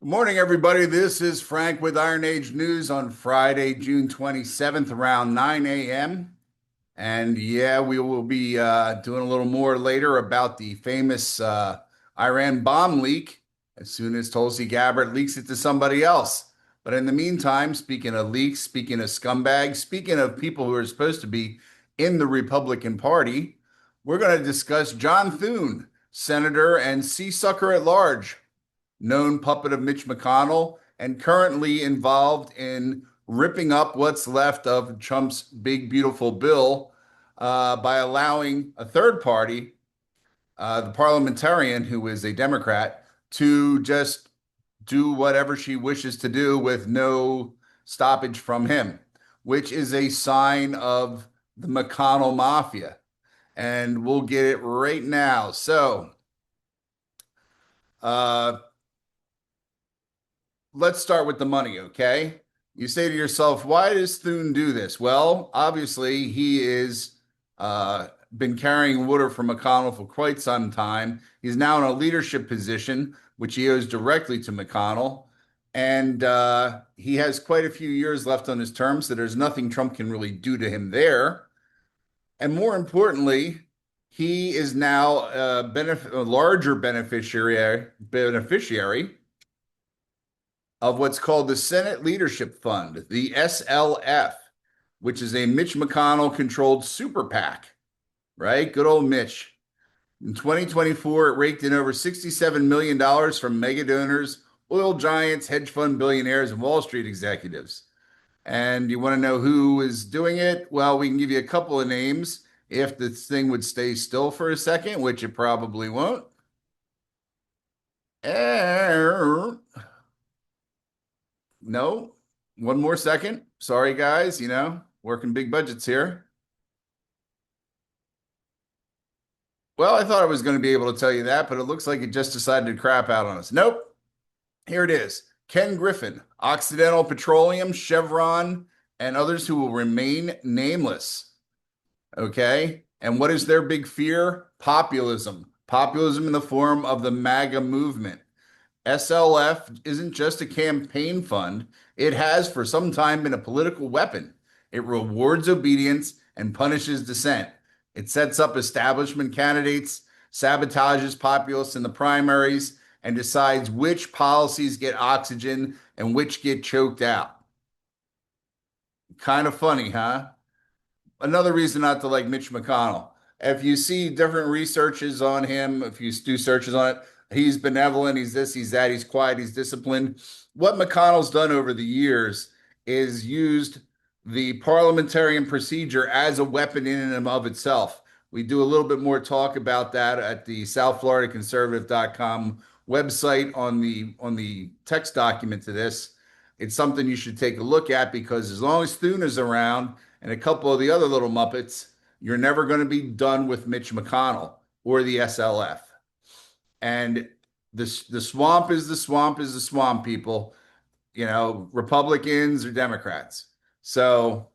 Good morning, everybody. This is Frank with Iron Age News on Friday, June 27th, around 9 a.m. And yeah, we will be doing a little more later about the famous Iran bomb leak as soon as Tulsi Gabbard leaks it to somebody else. But in the meantime, speaking of leaks, speaking of scumbags, speaking of people who are supposed to be in the Republican Party, we're going to discuss John Thune, Senator and Sea Sucker at Large, known puppet of Mitch McConnell, and currently involved in ripping up what's left of Trump's big, beautiful bill by allowing a third party, the parliamentarian, who is a Democrat, to just do whatever she wishes to do with no stoppage from him, which is a sign of the McConnell mafia. And we'll get it right now. So, uh, let's start with the money, okay? You say to yourself, why does Thune do this? Well, obviously, he is been carrying water for McConnell for quite some time. He's now in a leadership position, which he owes directly to McConnell. And he has quite a few years left on his term, so there's nothing Trump can really do to him there. And more importantly, he is now a larger beneficiary of what's called the Senate Leadership Fund, the SLF, which is a Mitch McConnell controlled super PAC, right? Good old Mitch. In 2024, it raked in over $67 million from mega donors, oil giants, hedge fund billionaires, and Wall Street executives. And you want to know who is doing it? Well, we can give you a couple of names if this thing would stay still for a second, which it probably won't. No, one more second. Sorry, guys, working big budgets here. Well, I thought I was going to be able to tell you that, but it looks like it just decided to crap out on us. Nope. Here it is. Ken Griffin, Occidental Petroleum, Chevron, and others who will remain nameless. Okay. And what is their big fear? Populism. Populism in the form of the MAGA movement. SLF isn't just a campaign fund. It has for some time been a political weapon. It rewards obedience and punishes dissent. It sets up establishment candidates, sabotages populists in the primaries, and decides which policies get oxygen and which get choked out. Kind of funny, huh? Another reason not to like Mitch McConnell. If you see different researches on him, if you do searches on it, he's benevolent, he's this, he's that, he's quiet, he's disciplined. What McConnell's done over the years is used the parliamentarian procedure as a weapon in and of itself. We do a little bit more talk about that at the southfloridaconservative.com website on the text document to this. It's something you should take a look at because as long as Thune is around and a couple of the other little Muppets, you're never going to be done with Mitch McConnell or the SLF. And the swamp is the swamp, people, Republicans or Democrats. So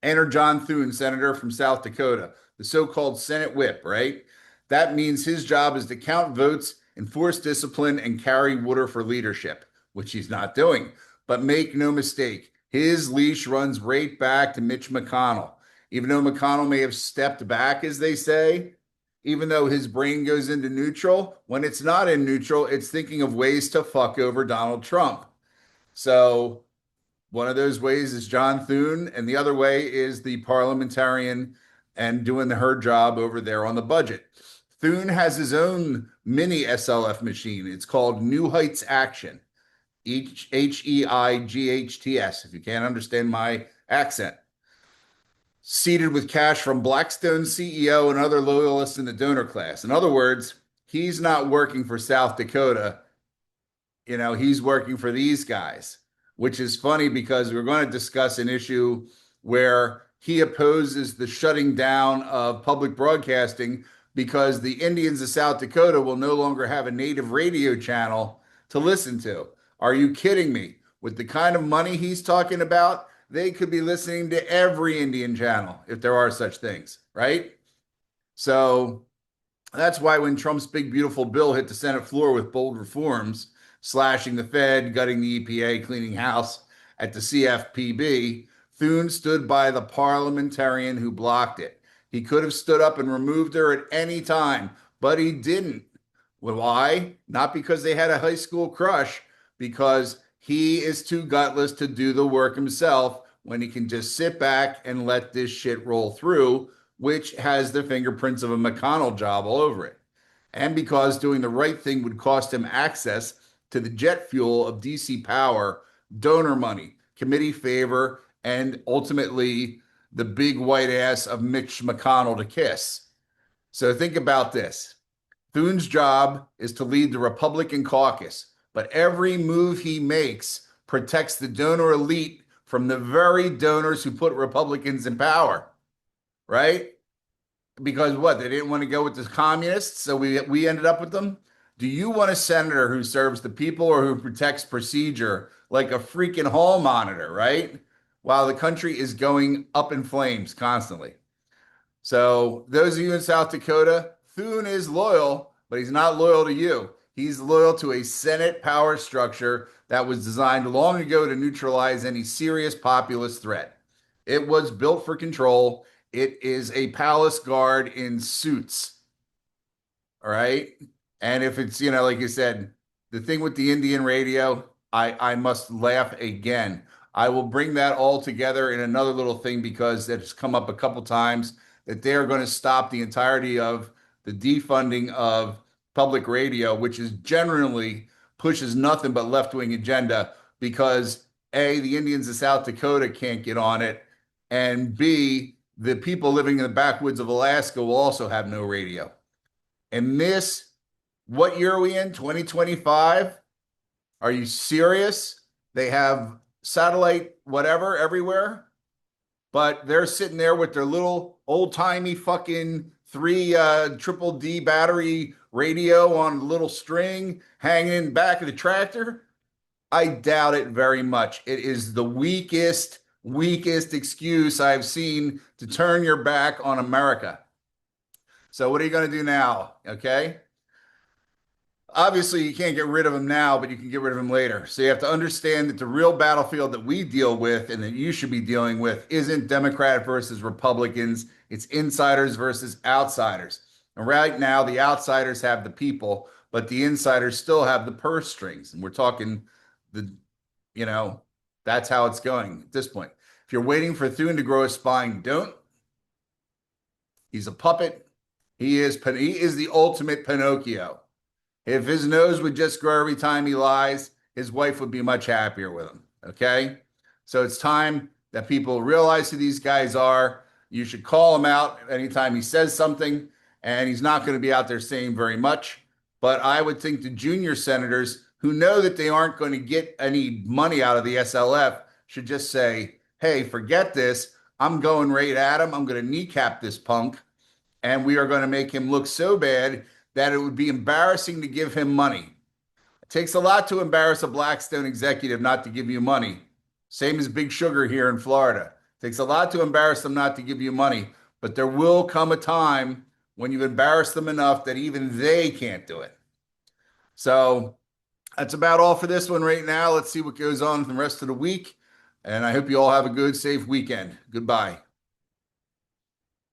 enter John Thune, senator from South Dakota, the so-called Senate whip, right? That means his job is to count votes, enforce discipline, and carry water for leadership, which he's not doing. But make no mistake, his leash runs right back to Mitch McConnell. Even though McConnell may have stepped back, as they say, even though his brain goes into neutral, when it's not in neutral, it's thinking of ways to fuck over Donald Trump. So one of those ways is John Thune, and the other way is the parliamentarian and doing her job over there on the budget. Thune has his own mini SLF machine. It's called New Heights Action, HEIGHTS, if you can't understand my accent. Seated with cash from Blackstone CEO and other loyalists in the donor class. In other words, he's not working for South Dakota. He's working for these guys, which is funny because we're going to discuss an issue where he opposes the shutting down of public broadcasting because the Indians of South Dakota will no longer have a native radio channel to listen to. Are you kidding me? With the kind of money he's talking about, they could be listening to every Indian channel if there are such things, right? So that's why when Trump's big, beautiful bill hit the Senate floor with bold reforms, slashing the Fed, gutting the EPA, cleaning house at the CFPB, Thune stood by the parliamentarian who blocked it. He could have stood up and removed her at any time, but he didn't. Well, why? Not because they had a high school crush, because he is too gutless to do the work himself when he can just sit back and let this shit roll through, which has the fingerprints of a Mcconnell job all over it. And because doing the right thing would cost him access to the jet fuel of DC power, donor money, committee favor, and ultimately the big white ass of Mitch McConnell to kiss. So think about this. Thune's job is to lead the Republican caucus, but every move he makes protects the donor elite from the very donors who put Republicans in power, right? Because what? They didn't want to go with the communists, so we ended up with them. Do you want a senator who serves the people or who protects procedure like a freaking hall monitor, right? While the country is going up in flames constantly. So those of you in South Dakota, Thune is loyal, but he's not loyal to you. He's loyal to a Senate power structure that was designed long ago to neutralize any serious populist threat. It was built for control. It is a palace guard in suits. All right. And if it's, like you said, the thing with the Indian radio, I must laugh again. I will bring that all together in another little thing because it's come up a couple times that they are going to stop the entirety of the defunding of public radio, which is generally pushes nothing but left-wing agenda because A, the Indians of South Dakota can't get on it, and B, the people living in the backwoods of Alaska will also have no radio. And what year are we in? 2025? Are you serious? They have satellite whatever everywhere, but they're sitting there with their little old-timey fucking three triple D battery radio on a little string hanging in the back of the tractor. I doubt it very much. It is the weakest excuse I've seen to turn your back on America. So what are you going to do now? Okay. Obviously, you can't get rid of them now, but you can get rid of them later. So you have to understand that the real battlefield that we deal with and that you should be dealing with isn't Democrat versus Republicans. It's insiders versus outsiders. And right now, the outsiders have the people, but the insiders still have the purse strings. And we're talking you know, that's how it's going at this point. If you're waiting for Thune to grow a spine, don't. He's a puppet. He is the ultimate Pinocchio. If his nose would just grow every time he lies, his wife would be much happier with him. Okay. So it's time that people realize who these guys are. You should call him out anytime he says something, and he's not going to be out there saying very much. But I would think the junior senators who know that they aren't going to get any money out of the SLF should just say, hey, forget this. I'm going right at him. I'm going to kneecap this punk, and we are going to make him look so bad that it would be embarrassing to give him money. It takes a lot to embarrass a Blackstone executive not to give you money. Same as Big Sugar here in Florida. It takes a lot to embarrass them not to give you money, but there will come a time when you've embarrassed them enough that even they can't do it. So that's about all for this one right now. Let's see what goes on for the rest of the week. And I hope you all have a good, safe weekend. Goodbye.